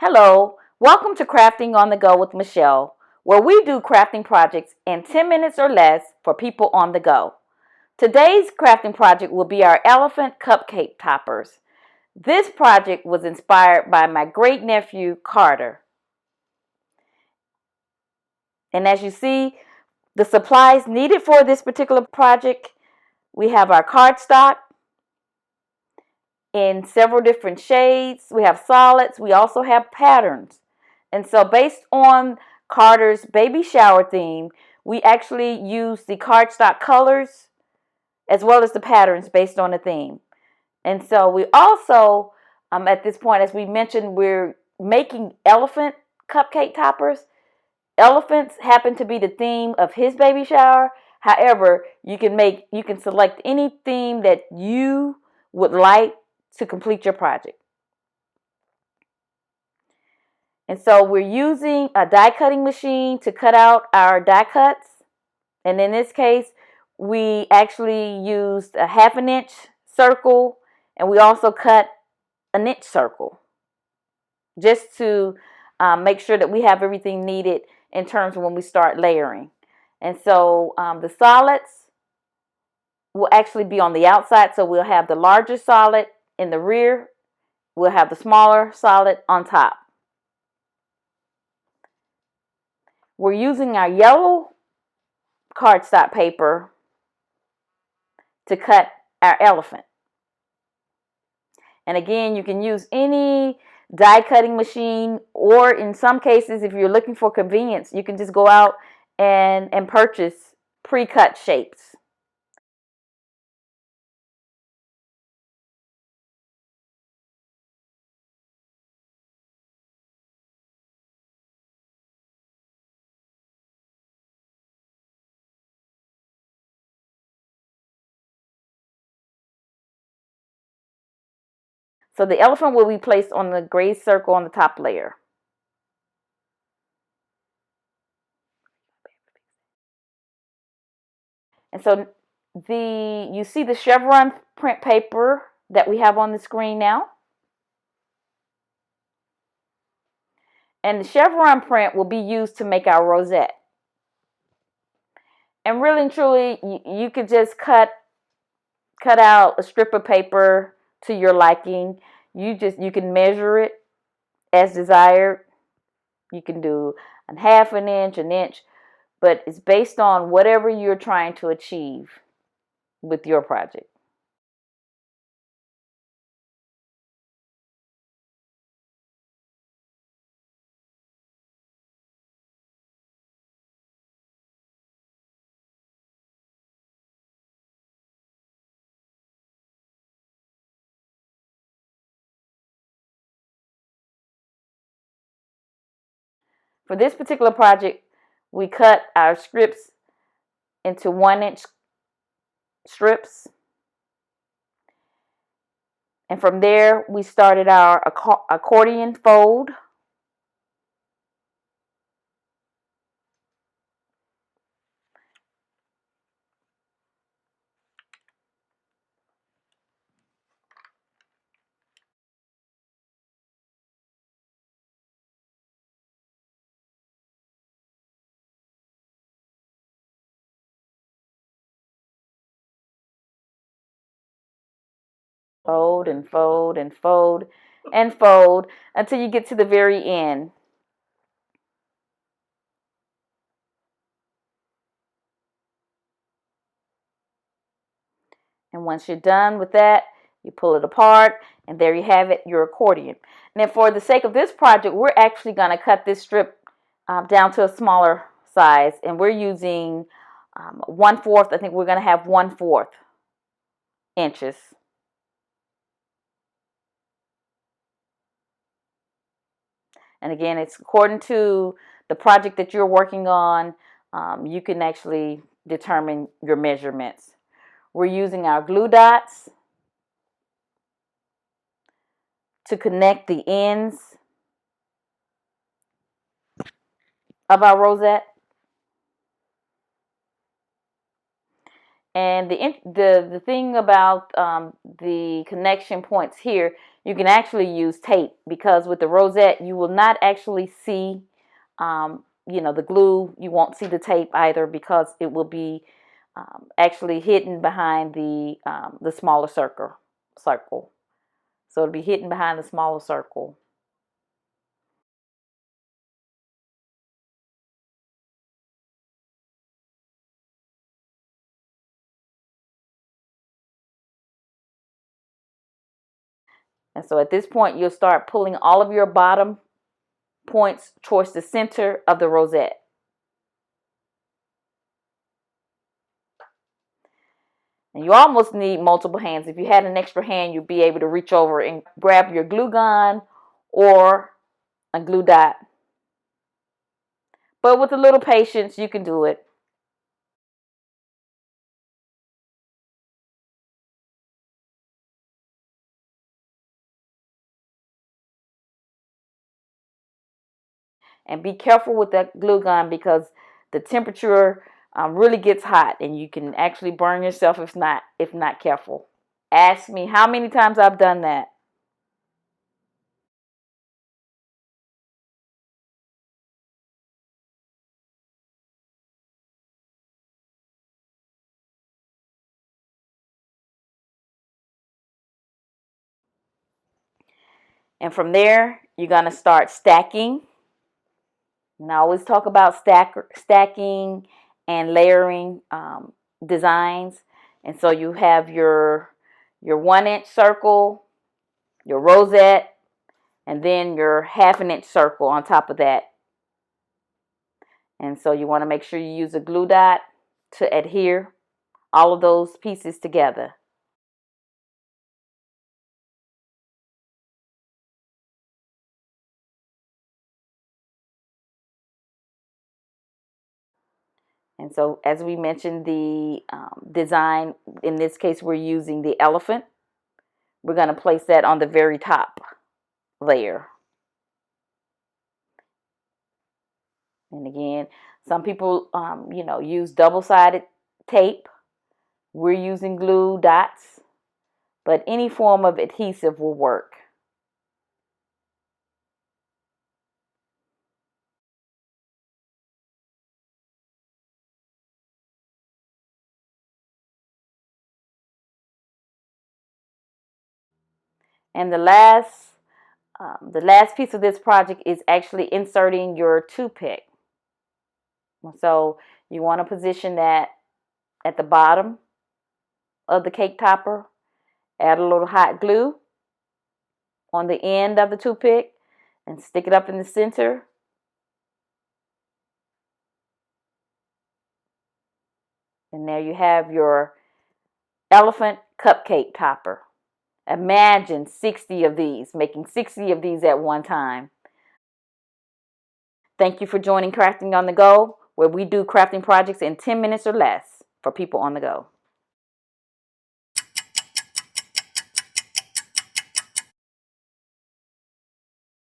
Hello, welcome to Crafting on the Go with Michelle, where we do crafting projects in 10 minutes or less for people on the go. Today's crafting project will be our elephant cupcake toppers. This project was inspired by my great nephew Carter. And as you see, the supplies needed for this particular project, we have our cardstock in several different shades. We have solids. We also have patterns. And so based on Carter's baby shower theme, we actually use the cardstock colors as well as the patterns based on the theme. And so we also, at this point, as we mentioned, we're making elephant cupcake toppers. Elephants happen to be the theme of his baby shower. However, you can select any theme that you would like to complete your project. And so we're using a die cutting machine to cut out our die cuts. And in this case, we actually used a 1/2 inch circle, and we also cut an inch circle just to make sure that we have everything needed in terms of when we start layering. And so the solids will actually be on the outside. So we'll have the larger solid in the rear. We'll have the smaller solid on top. We're using our yellow cardstock paper to cut our elephant. And again, you can use any die cutting machine, or in some cases, if you're looking for convenience, you can just go out and purchase pre-cut shapes. So the elephant will be placed on the gray circle on the top layer. And so you see the chevron print paper that we have on the screen now. And the chevron print will be used to make our rosette. And really and truly, you could just cut out a strip of paper to your liking. You can measure it as desired. You can do a 1/2 inch, an inch, but it's based on whatever you're trying to achieve with your project. For this particular project, we cut our strips into 1 inch strips. And from there, we started our accordion fold. Fold and fold and fold and fold until you get to the very end. And once you're done with that, you pull it apart, and there you have it, your accordion. Now, for the sake of this project, we're actually going to cut this strip down to a smaller size, and we're using 1/4. I think we're going to have 1/4 inches. And again, it's according to the project that you're working on. You can actually determine your measurements. We're using our glue dots to connect the ends of our rosette. And the thing about the connection points here, you can actually use tape, because with the rosette you will not actually see the glue. You won't see the tape either, because it will be actually hidden behind the smaller circle. So it'll be hidden behind the smaller circle. And so at this point, you'll start pulling all of your bottom points towards the center of the rosette. And you almost need multiple hands. If you had an extra hand, you'd be able to reach over and grab your glue gun or a glue dot. But with a little patience, you can do it. And be careful with that glue gun, because the temperature really gets hot, and you can actually burn yourself if not careful. Ask me how many times I've done that. And from there, you're going to start stacking. And I always talk about stacking and layering designs. And so you have your 1-inch circle, your rosette, and then your 1/2-inch circle on top of that. And so you want to make sure you use a glue dot to adhere all of those pieces together. And so, as we mentioned, the design, in this case, we're using the elephant. We're going to place that on the very top layer. And again, some people, use double-sided tape. We're using glue dots, but any form of adhesive will work. And the last piece of this project is actually inserting your toothpick. So you want to position that at the bottom of the cake topper. Add a little hot glue on the end of the toothpick and stick it up in the center. And there you have your elephant cupcake topper. Imagine 60 of these, making 60 of these at one time. Thank you for joining Crafting on the Go, where we do crafting projects in 10 minutes or less for people on the go.